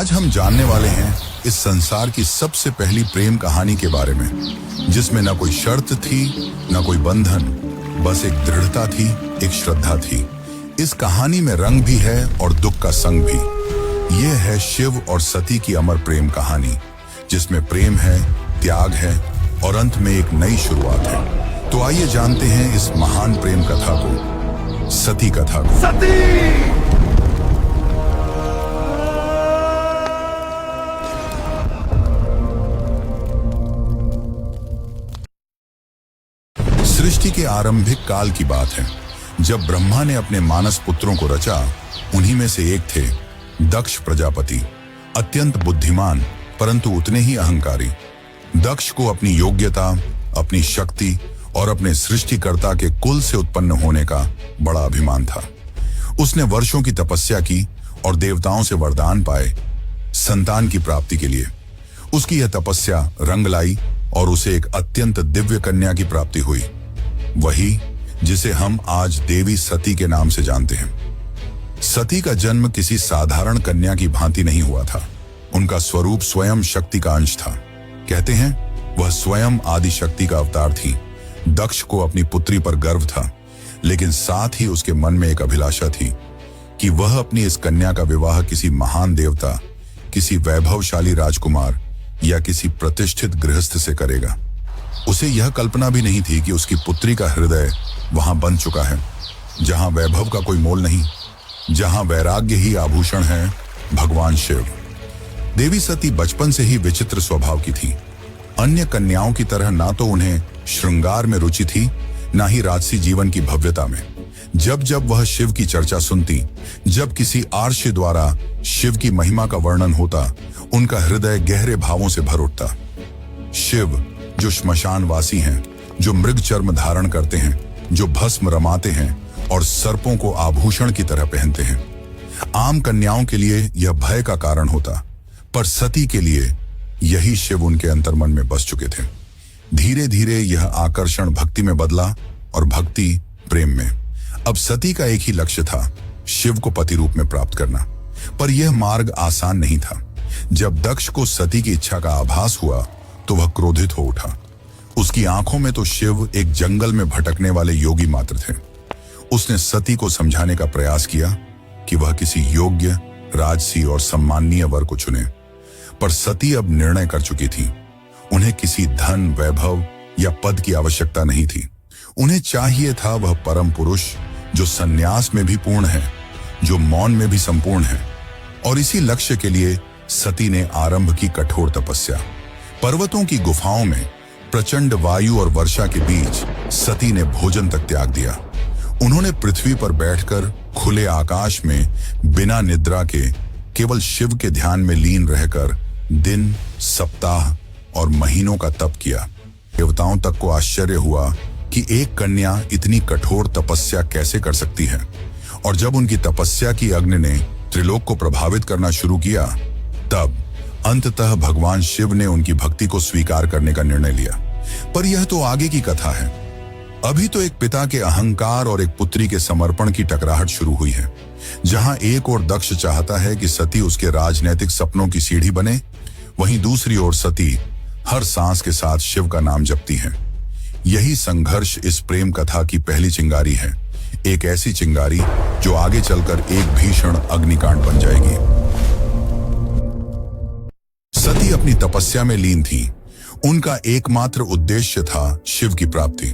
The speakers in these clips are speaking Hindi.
आज हम जानने वाले हैं इस संसार की सबसे पहली प्रेम कहानी के बारे में, जिसमें न कोई शर्त थी, न कोई बंधन, बस एक दृढ़ता थी, एक श्रद्धा थी। इस कहानी में रंग भी है और दुख का संग भी। यह है शिव और सती की अमर प्रेम कहानी, जिसमें प्रेम है, त्याग है और अंत में एक नई शुरुआत है। तो आइए जानते हैं इस महान प्रेम कथा को, सती कथा को। सती! सृष्टि के आरंभिक काल की बात है, जब ब्रह्मा ने अपने मानस पुत्रों को रचा। उन्हीं में से एक थे दक्ष प्रजापति, अत्यंत बुद्धिमान परंतु उतने ही अहंकारी। दक्ष को अपनी योग्यता, अपनी शक्ति और अपने सृष्टिकर्ता के कुल से उत्पन्न होने का बड़ा अभिमान था। उसने वर्षों की तपस्या की और देवताओं से वरदान पाए संतान की प्राप्ति के लिए। उसकी यह तपस्या रंग लाई और उसे एक अत्यंत दिव्य कन्या की प्राप्ति हुई, वही जिसे हम आज देवी सती के नाम से जानते हैं। सती का जन्म किसी साधारण कन्या की भांति नहीं हुआ था। उनका स्वरूप स्वयं शक्ति का अंश था। कहते हैं वह स्वयं आदि शक्ति का अवतार थी। दक्ष को अपनी पुत्री पर गर्व था, लेकिन साथ ही उसके मन में एक अभिलाषा थी कि वह अपनी इस कन्या का विवाह किसी महान देवता, किसी वैभवशाली राजकुमार या किसी प्रतिष्ठित गृहस्थ से करेगा। उसे यह कल्पना भी नहीं थी कि उसकी पुत्री का हृदय वहां बन चुका है, जहां वैभव का कोई मोल नहीं, जहां वैराग्य ही आभूषण है, भगवान शिव। देवी सती बचपन से ही विचित्र स्वभाव की थी। अन्य कन्याओं की तरह ना तो उन्हें श्रृंगार में रुचि थी, ना ही राजसी जीवन की भव्यता में। जब जब वह शिव की चर्चा सुनती, जब किसी आर्ष द्वारा शिव की महिमा का वर्णन होता, उनका हृदय गहरे भावों से भर उठता। शिव जो श्मशानवासी हैं, जो मृग चर्म धारण करते हैं, जो भस्म रमाते हैं और सर्पों को आभूषण की तरह पहनते हैं। आम कन्याओं के लिए यह भय का कारण होता, पर सती के लिए यही शिव उनके अंतर्मन में बस चुके थे। धीरे धीरे यह आकर्षण भक्ति में बदला और भक्ति प्रेम में। अब सती का एक ही लक्ष्य था, शिव को पति रूप में प्राप्त करना। पर यह मार्ग आसान नहीं था। जब दक्ष को सती की इच्छा का आभास हुआ तो वह क्रोधित हो उठा। उसकी आंखों में तो शिव एक जंगल में भटकने वाले योगी मात्र थे। उसने सती को समझाने का प्रयास किया कि वह किसी योग्य, राजसी और सम्माननीय वर को चुने, पर सती अब निर्णय कर चुकी थी। उन्हें किसी धन, वैभव या पद की आवश्यकता नहीं थी। उन्हें चाहिए था वह परम पुरुष जो संन्यास में भी पूर्ण है, जो मौन में भी संपूर्ण है। और इसी लक्ष्य के लिए सती ने आरंभ की कठोर तपस्या। पर्वतों की गुफाओं में प्रचंड वायु और वर्षा के बीच सती ने भोजन तक त्याग दिया। उन्होंने पृथ्वी पर बैठकर खुले आकाश में बिना निद्रा के केवल शिव के ध्यान में लीन रहकर दिन, सप्ताह और महीनों का तप किया। देवताओं तक को आश्चर्य हुआ कि एक कन्या इतनी कठोर तपस्या कैसे कर सकती है। और जब उनकी तपस्या की अग्नि ने त्रिलोक को प्रभावित करना शुरू किया, तब अंततः भगवान शिव ने उनकी भक्ति को स्वीकार करने का निर्णय लिया। पर यह तो आगे की कथा है। अभी तो एक पिता के अहंकार और एक पुत्री के समर्पण की टकराहट शुरू हुई है। जहां एक ओर दक्ष चाहता है कि सती उसके राजनैतिक सपनों की सीढ़ी बने, वहीं दूसरी ओर सती हर सांस के साथ शिव का नाम जपती है। यही संघर्ष इस प्रेम कथा की पहली चिंगारी है, एक ऐसी चिंगारी जो आगे चलकर एक भीषण अग्निकांड बन जाएगी। सती अपनी तपस्या में लीन थी। उनका एकमात्र उद्देश्य था शिव की प्राप्ति।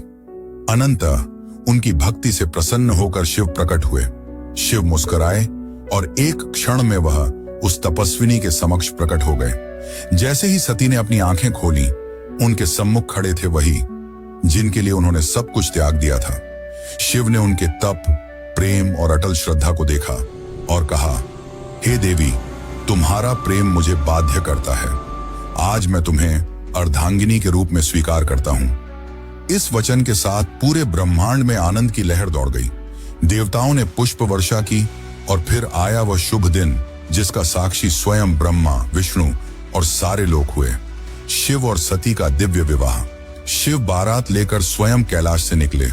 अनंतः उनकी भक्ति से प्रसन्न होकर शिव प्रकट हुए। शिव मुस्कुराए और एक क्षण में वह उस तपस्विनी के समक्ष प्रकट हो गए। जैसे ही सती ने अपनी आंखें खोली, उनके सम्मुख खड़े थे वही जिनके लिए उन्होंने सब कुछ त्याग दिया था। शिव ने उनके तप, प्रेम और अटल श्रद्धा को देखा और कहा, हे देवी, तुम्हारा प्रेम मुझे बाध्य करता है। आज मैं तुम्हें अर्धांगिनी के रूप में स्वीकार करता हूं। इस वचन के साथ पूरे ब्रह्मांड में आनंद की लहर दौड़ गई। देवताओं ने पुष्प वर्षा की और फिर आया वह शुभ दिन जिसका साक्षी स्वयं ब्रह्मा, विष्णु और सारे लोक हुए। शिव और सती का दिव्य विवाह। शिव बारात लेकर स्वयं कैलाश से निकले,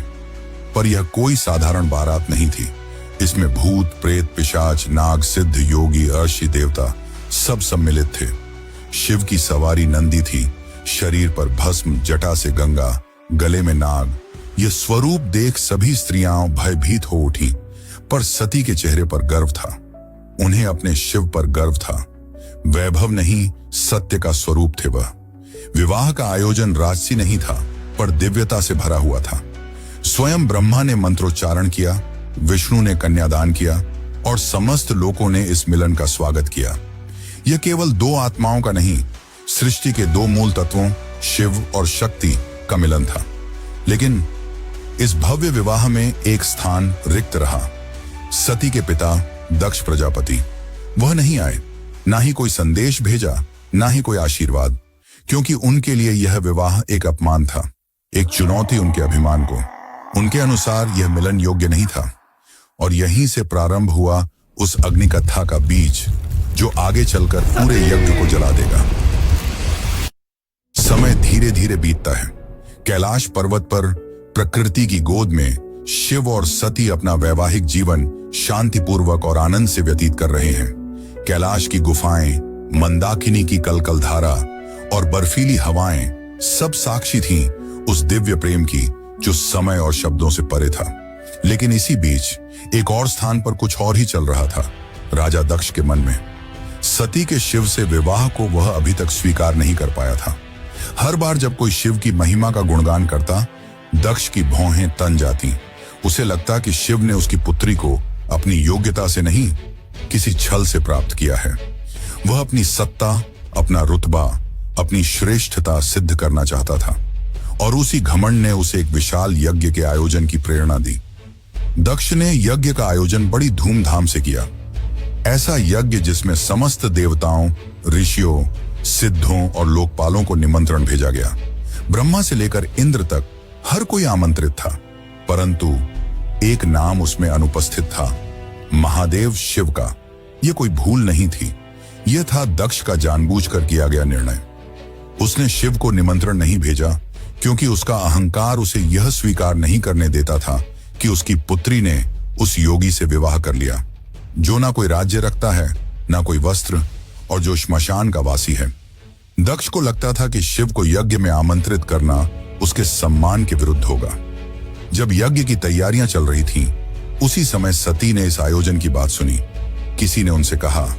पर यह कोई साधारण बारात नहीं थी। इसमें भूत, प्रेत, पिशाच, नाग, सिद्ध, योगी, अर्षि, देवता सब सम्मिलित थे। शिव की सवारी नंदी थी, शरीर पर भस्म, जटा से गंगा, गले में नाग। यह स्वरूप देख सभी स्त्रियां भयभीत हो उठी, पर सती के चेहरे पर गर्व था। उन्हें अपने शिव पर गर्व था। वैभव नहीं, सत्य का स्वरूप थे वह। विवाह का आयोजन राजसी नहीं था, पर दिव्यता से भरा हुआ था। स्वयं ब्रह्मा ने मंत्रोच्चारण किया, विष्णु ने कन्यादान किया और समस्त लोगों ने इस मिलन का स्वागत किया। यह केवल दो आत्माओं का नहीं, सृष्टि के दो मूल तत्वों शिव और शक्ति का मिलन था। लेकिन इस भव्य विवाह में एक स्थान रिक्त रहा। सती के पिता दक्ष प्रजापति, वह नहीं आए, ना ही कोई संदेश भेजा, ना ही कोई आशीर्वाद, क्योंकि उनके लिए यह विवाह एक अपमान था, एक चुनौती उनके अभिमान को। उनके अनुसार यह मिलन योग्य नहीं था, और यहीं से प्रारंभ हुआ उस अग्निकथा का बीज जो आगे चलकर पूरे यज्ञ को जला देगा। समय धीरे धीरे बीतता है। कैलाश पर्वत पर प्रकृति की गोद में शिव और सती अपना वैवाहिक जीवन शांतिपूर्वक और आनंद से व्यतीत कर रहे हैं। कैलाश की गुफाएं, मंदाकिनी की कलकल धारा और बर्फीली हवाएं सब साक्षी थीं उस दिव्य प्रेम की जो समय और शब्दों से परे था। लेकिन इसी बीच एक और स्थान पर कुछ और ही चल रहा था, राजा दक्ष के मन में। सती के शिव से विवाह को वह अभी तक स्वीकार नहीं कर पाया था। हर बार जब कोई शिव की महिमा का गुणगान करता, दक्ष की भौहें तन जाती। उसे लगता कि शिव ने उसकी पुत्री को अपनी योग्यता से नहीं, किसी छल से प्राप्त किया है। वह अपनी सत्ता, अपना रुतबा, अपनी श्रेष्ठता सिद्ध करना चाहता था, और उसी घमंड ने उसे एक विशाल यज्ञ के आयोजन की प्रेरणा दी। दक्ष ने यज्ञ का आयोजन बड़ी धूमधाम से किया। ऐसा यज्ञ जिसमें समस्त देवताओं, ऋषियों, सिद्धों और लोकपालों को निमंत्रण भेजा गया। ब्रह्मा से लेकर इंद्र तक हर कोई आमंत्रित था, परंतु एक नाम उसमें अनुपस्थित था, महादेव शिव का। यह कोई भूल नहीं थी, यह था दक्ष का जानबूझकर किया गया निर्णय। उसने शिव को निमंत्रण नहीं भेजा क्योंकि उसका अहंकार उसे यह स्वीकार नहीं करने देता था कि उसकी पुत्री ने उस योगी से विवाह कर लिया, जो ना कोई राज्य रखता है, ना कोई वस्त्र, और जो श्मशान का वासी है। दक्ष को लगता था कि शिव को यज्ञ में आमंत्रित करना उसके सम्मान के विरुद्ध होगा। जब यज्ञ की तैयारियां चल रही थीं, उसी समय सती ने इस आयोजन की बात सुनी। किसी ने उनसे कहा,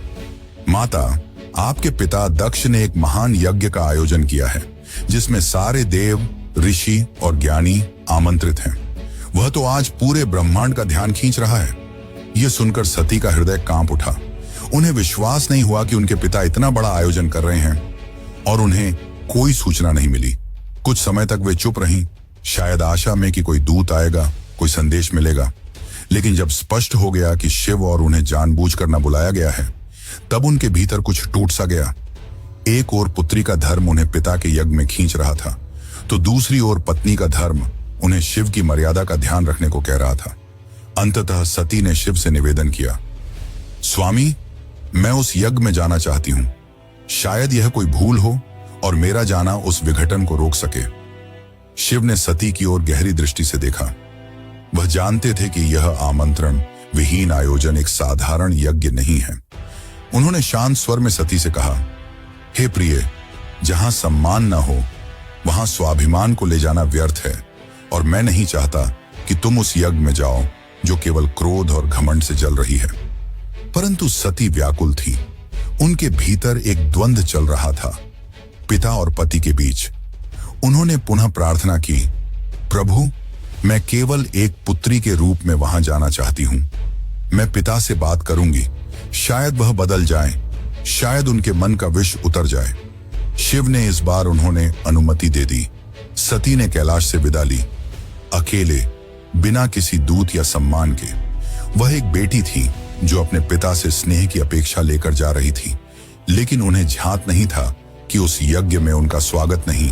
माता, आपके पिता दक्ष ने एक महान यज्ञ का आयोजन किया है, जिसमें सारे देव, ऋषि और ज्ञानी आमंत्रित हैं। वह तो आज पूरे ब्रह्मांड का ध्यान खींच रहा है। यह सुनकर सती का हृदय कांप उठा। उन्हें विश्वास नहीं हुआ कि उनके पिता इतना बड़ा आयोजन कर रहे हैं और उन्हें कोई सूचना नहीं मिली। कुछ समय तक वे चुप रहीं, शायद आशा में कि कोई दूत आएगा, कोई संदेश मिलेगा। लेकिन जब स्पष्ट हो गया कि शिव और उन्हें जानबूझकर न बुलाया गया है, तब उनके भीतर कुछ टूट सा गया। एक ओर पुत्री का धर्म उन्हें पिता के यज्ञ में खींच रहा था, तो दूसरी ओर पत्नी का धर्म उन्हें शिव की मर्यादा का ध्यान रखने को कह रहा था। अंततः सती ने शिव से निवेदन किया, स्वामी, मैं उस यज्ञ में जाना चाहती हूं। शायद यह कोई भूल हो और मेरा जाना उस विघटन को रोक सके। शिव ने सती की ओर गहरी दृष्टि से देखा। वह जानते थे कि यह आमंत्रण विहीन आयोजन एक साधारण यज्ञ नहीं है। उन्होंने शांत स्वर में सती से कहा, हे प्रिय, जहां सम्मान न हो वहां स्वाभिमान को ले जाना व्यर्थ है, और मैं नहीं चाहता कि तुम उस यज्ञ में जाओ जो केवल क्रोध और घमंड से जल रही है। परंतु सती व्याकुल थी। उनके भीतर एक द्वंद्व चल रहा था, पिता और पति के बीच। उन्होंने पुनः प्रार्थना की, प्रभु, मैं केवल एक पुत्री के रूप में वहां जाना चाहती हूं। मैं पिता से बात करूंगी, शायद वह बदल जाए, शायद उनके मन का विष उतर जाए। शिव ने इस बार उन्होंने अनुमति दे दी। सती ने कैलाश से विदा ली, अकेले, बिना किसी दूत या सम्मान के। वह एक बेटी थी जो अपने पिता से स्नेह की अपेक्षा लेकर जा रही थी, लेकिन उन्हें झांत नहीं था कि उस यज्ञ में उनका स्वागत नहीं,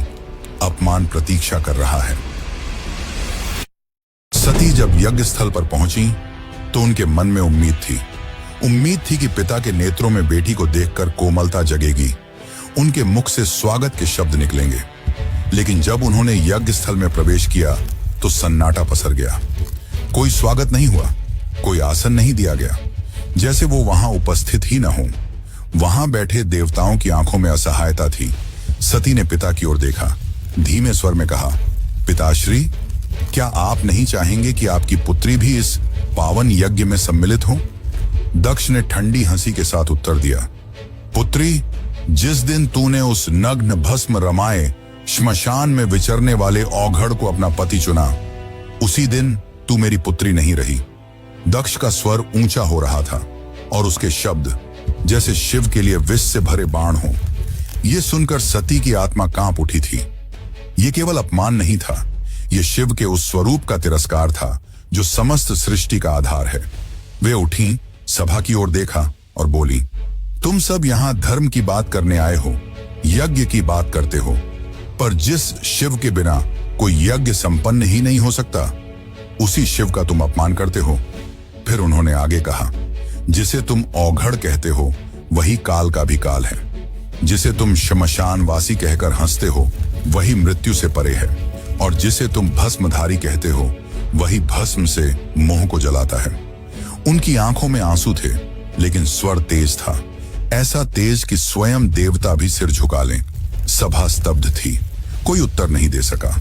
अपमान प्रतीक्षा कर रहा है। सती जब यज्ञ स्थल पर पहुंची तो उनके मन में उम्मीद थी कि पिता के नेत्रों में बेटी को देखकर कोमलता जगेगी, उनके मुख से स्वागत के शब्द निकलेंगे। लेकिन जब उन्होंने यज्ञ स्थल में प्रवेश किया तो सन्नाटा पसर गया। कोई स्वागत नहीं हुआ, कोई आसन नहीं दिया गया, जैसे वो वहां उपस्थित ही न हो। वहां बैठे देवताओं की आंखों में असहायता थी। सती ने पिता की ओर देखा, धीमे स्वर में कहा, पिताश्री, क्या आप नहीं चाहेंगे कि आपकी पुत्री भी इस पावन यज्ञ में सम्मिलित हो? दक्ष ने ठंडी हंसी के साथ उत्तर दिया, पुत्री, जिस दिन तूने उस नग्न भस्म रमाए श्मशान में विचरने वाले औघड़ को अपना पति चुना, उसी दिन तू मेरी पुत्री नहीं रही। दक्ष का स्वर ऊंचा हो रहा था और उसके शब्द जैसे शिव के लिए विष से भरे बाण हो। यह सुनकर सती की आत्मा कांप उठी थी। यह केवल अपमान नहीं था, यह शिव के उस स्वरूप का तिरस्कार था जो समस्त सृष्टि का आधार है। वे उठी, सभा की ओर देखा और बोली, तुम सब यहां धर्म की बात करने आए हो, यज्ञ की बात करते हो, पर जिस शिव के बिना कोई यज्ञ संपन्न ही नहीं हो सकता, उसी शिव का तुम अपमान करते हो। फिर उन्होंने आगे कहा, जिसे तुम औघड़ कहते हो वही काल का भी काल है। जिसे तुम श्मशानवासी कहकर हंसते हो वही मृत्यु से परे है, और जिसे तुम भस्मधारी कहते हो वही भस्म से मोह को जलाता है। उनकी आंखों में आंसू थे, लेकिन स्वर तेज था, ऐसा तेज कि स्वयं देवता भी सिर झुका लें। सभा स्तब्ध थी, कोई उत्तर नहीं दे सका,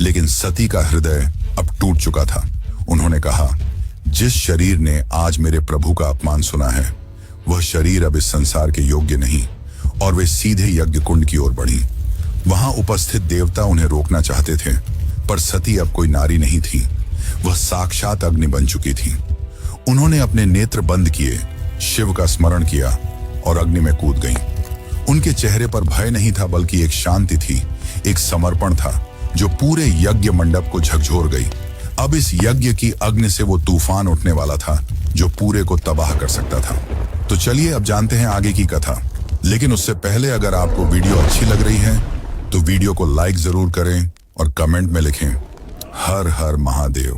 लेकिन सती का हृदय अब टूट चुका था। उन्होंने कहा, जिस शरीर ने आज मेरे प्रभु का अपमान सुना है, वह शरीर अब इस संसार के योग्य नहीं। और वे सीधे यज्ञ कुंड की ओर बढ़ी। वहां उपस्थित देवता उन्हें रोकना चाहते थे, पर सती अब कोई नारी नहीं थी, वह साक्षात अग्नि बन चुकी थी। उन्होंने अपने नेत्र बंद किए, शिव का स्मरण किया और अग्नि में कूद गईं। उनके चेहरे पर भय नहीं था, बल्कि एक शांति थी, एक समर्पण था जो पूरे यज्ञ मंडप को झकझोर गई। अब इस यज्ञ की अग्नि से वो तूफान उठने वाला था जो पूरे को तबाह कर सकता था। तो चलिए अब जानते हैं आगे की कथा। लेकिन उससे पहले अगर आपको वीडियो अच्छी लग रही है तो वीडियो को लाइक जरूर करें और कमेंट में लिखें, हर हर महादेव।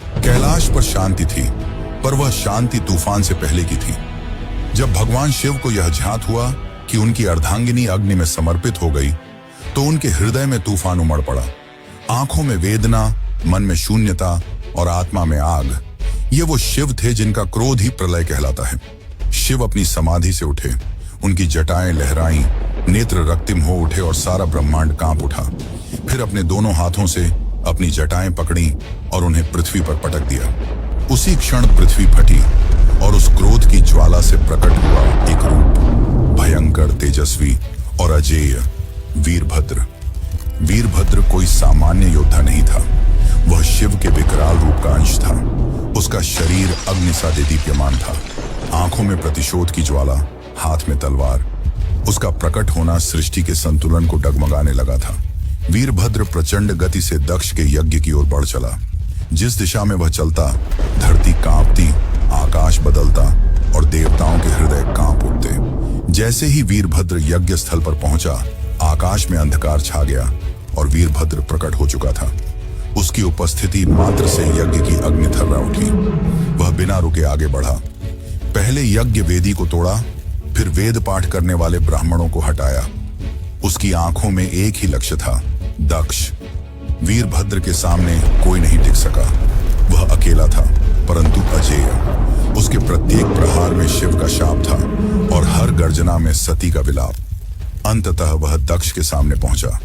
कैलाश पर शांति थी, पर वह शांति तूफान से पहले की थी। जब भगवान शिव को यह ज्ञात हुआ कि उनकी अर्धांगिनी अग्नि में समर्पित हो गई, तो उनके हृदय में तूफान उमड़ पड़ा। आंखों में वेदना, मन में शून्यता और आत्मा में आग। ये वो शिव थे जिनका क्रोध ही प्रलय कहलाता है। शिव अपनी समाधि से उठे, उनकी जटाएं लहराईं, नेत्र रक्तिम हो उठे और सारा ब्रह्मांड कांप उठा। फिर अपने दोनों हाथों से अपनी जटाएं पकड़ी और उन्हें पृथ्वी पर पटक दिया। उसी क्षण पृथ्वी फटी और उस क्रोध की ज्वाला से प्रकट हुआ एक रूप, भयंकर, तेजस्वी और अजेय, वीरभद्र। वीरभद्र कोई सामान्य योद्धा नहीं था, वह शिव के विकराल रूप का अंश था। उसका शरीर अग्नि सा दीप्यमान था, आंखों में प्रतिशोध की ज्वाला, हाथ में तलवार। उसका प्रकट होना सृष्टि के संतुलन को डगमगाने लगा था। वीरभद्र प्रचंड गति से दक्ष के यज्ञ की ओर बढ़ चला। जिस दिशा में वह चलता, धरती कांपती, आकाश बदलता और देवताओं के हृदय कांप उठते। जैसे ही वीरभद्र यज्ञ स्थल पर पहुंचा, आकाश में अंधकार छा गया और वीरभद्र प्रकट हो चुका था। उसकी उपस्थिति मात्र से यज्ञ की अग्नि थर्रा उठी। वह बिना रुके आगे बढ़ा। पहले यज्ञ वेदी को तोड़ा, फिर वेद पाठ करने वाले ब्राह्मणों को हटाया। उसकी आंखों में एक ही लक्ष्य था, दक्ष। वीरभद्र के सामने कोई नहीं टिक सका। वह अकेला था, परंतु अजेय। उसके प्रत्येक प्रहार में शिव का शाप था और हर गर्जना में सती का विलाप। अंततः वह दक्ष के सामने पहुंचा।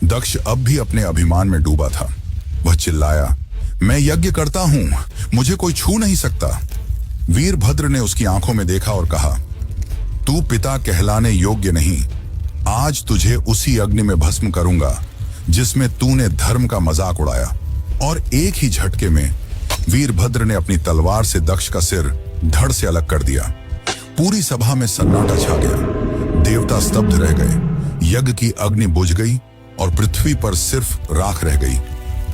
दक्ष अब भी अपने अभिमान में डूबा था। वह चिल्लाया, मैं यज्ञ करता हूं, मुझे कोई छू नहीं सकता। वीरभद्र ने उसकी आंखों में देखा और कहा, तू पिता कहलाने योग्य नहीं। आज तुझे उसी अग्नि में भस्म करूंगा जिसमें तूने धर्म का मजाक उड़ाया। और एक ही झटके में वीरभद्र ने अपनी तलवार से दक्ष का सिर धड़ से अलग कर दिया। पूरी सभा में सन्नाटा छा गया। देवता स्तब्ध रह गए। यज्ञ की अग्नि बुझ गई और पृथ्वी पर सिर्फ राख रह गई।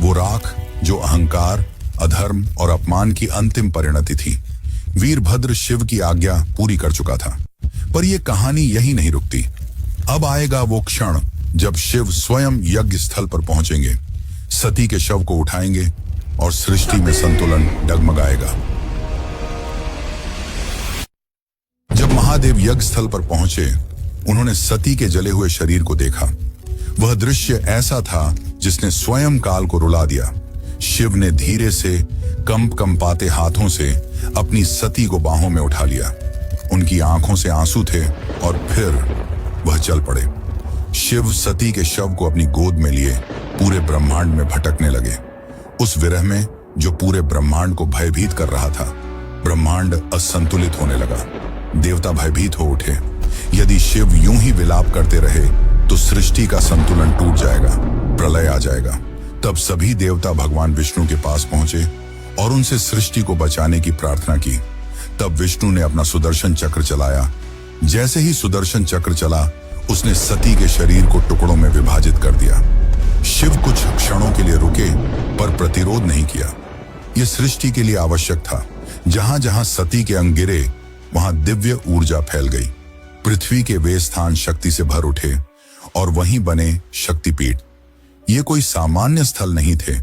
वो राख जो अहंकार, अधर्म और अपमान की अंतिम परिणति थी। वीरभद्र शिव की आज्ञा पूरी कर चुका था, पर यह कहानी यही नहीं रुकती। अब आएगा वो क्षण जब शिव स्वयं यज्ञ स्थल पर पहुंचेंगे, सती के शव को उठाएंगे और सृष्टि में संतुलन डगमगाएगा। जब महादेव यज्ञ स्थल पर पहुंचे, उन्होंने सती के जले हुए शरीर को देखा। वह दृश्य ऐसा था जिसने स्वयं काल को रुला दिया। शिव ने धीरे से कंपाते हाथों से अपनी सती को बाहों में उठा लिया। उनकी आंखों से आंसू थे और फिर वह चल पड़े। शिव सती के शव को अपनी गोद में लिए पूरे ब्रह्मांड में भटकने लगे। उस विरह में जो पूरे ब्रह्मांड को भयभीत कर रहा था, ब्रह्मांड असंतुलित होने लगा। देवता भयभीत हो उठे। यदि शिव यूं ही विलाप करते रहे तो सृष्टि का संतुलन टूट जाएगा, प्रलय आ जाएगा। तब सभी देवता भगवान विष्णु के पास पहुंचे और उनसे सृष्टि को बचाने की प्रार्थना की। तब विष्णु ने अपना सुदर्शन चक्र चलाया। जैसे ही सुदर्शन चक्र चला, उसने सती के शरीर को टुकड़ों में विभाजित कर दिया। शिव कुछ क्षणों के लिए रुके पर प्रतिरोध नहीं किया। यह सृष्टि के लिए आवश्यक था। जहां जहां सती के अंग गिरे वहां दिव्य ऊर्जा फैल गई। पृथ्वी के वे स्थान शक्ति से भर उठे और वहीं बने शक्तिपीठ। ये कोई सामान्य स्थल नहीं थे।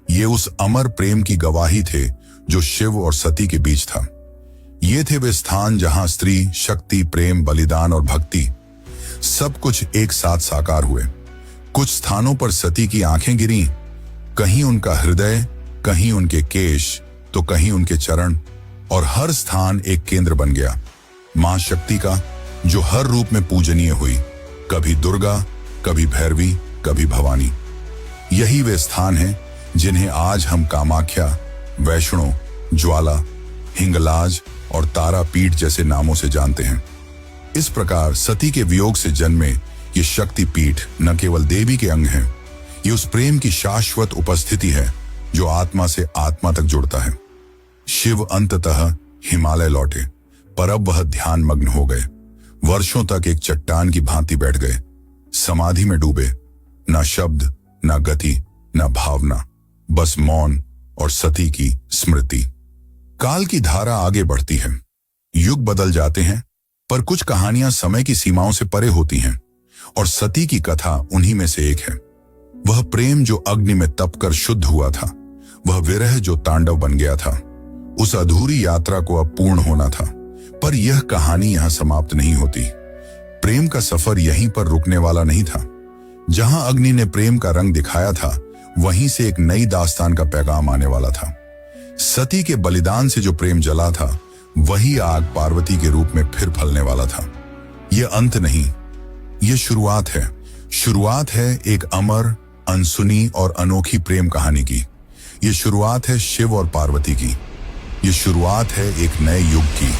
ये उस अमर प्रेम की गवाही थे जो शिव और सती के बीच था। ये थे वे स्थान जहां स्त्री, शक्ति, प्रेम, बलिदान और भक्ति सब कुछ एक साथ साकार हुए। कुछ स्थानों पर सती की आंखें गिरीं, कहीं उनका हृदय, कहीं उनके केश, तो कहीं उनके चरण, और हर स्थान एक केंद्र बन गया मां शक्ति का, जो हर रूप में पूजनीय हुई। कभी दुर्गा, कभी भैरवी, कभी भवानी। यही वे स्थान हैं जिन्हें आज हम कामाख्या, वैष्णो, ज्वाला, हिंगलाज और तारापीठ जैसे नामों से जानते हैं। इस प्रकार सती के वियोग से जन्मे ये शक्तिपीठ न केवल देवी के अंग हैं, ये उस प्रेम की शाश्वत उपस्थिति है जो आत्मा से आत्मा तक जुड़ता है। शिव अंततः हिमालय लौटे, पर अब वह ध्यान मग्न हो गए। वर्षों तक एक चट्टान की भांति बैठ गए, समाधि में डूबे। न शब्द, न गति, न भावना, बस मौन और सती की स्मृति। काल की धारा आगे बढ़ती है, युग बदल जाते हैं, पर कुछ कहानियां समय की सीमाओं से परे होती हैं, और सती की कथा उन्हीं में से एक है। वह प्रेम जो अग्नि में तपकर शुद्ध हुआ था, वह विरह जो तांडव बन गया था। उस अधूरी यात्रा को अब पूर्ण होना था, पर यह कहानी यहां समाप्त नहीं होती। प्रेम का सफर यहीं पर रुकने वाला नहीं था। जहां अग्नि ने प्रेम का रंग दिखाया था, वहीं से एक नई दास्तान का पैगाम आने वाला था। सती के बलिदान से जो प्रेम जला था, वही आग पार्वती के रूप में फिर फलने वाला था। यह अंत नहीं, यह शुरुआत है। शुरुआत है एक अमर, अनसुनी और अनोखी प्रेम कहानी की। यह शुरुआत है शिव और पार्वती की। यह शुरुआत है एक नए युग की।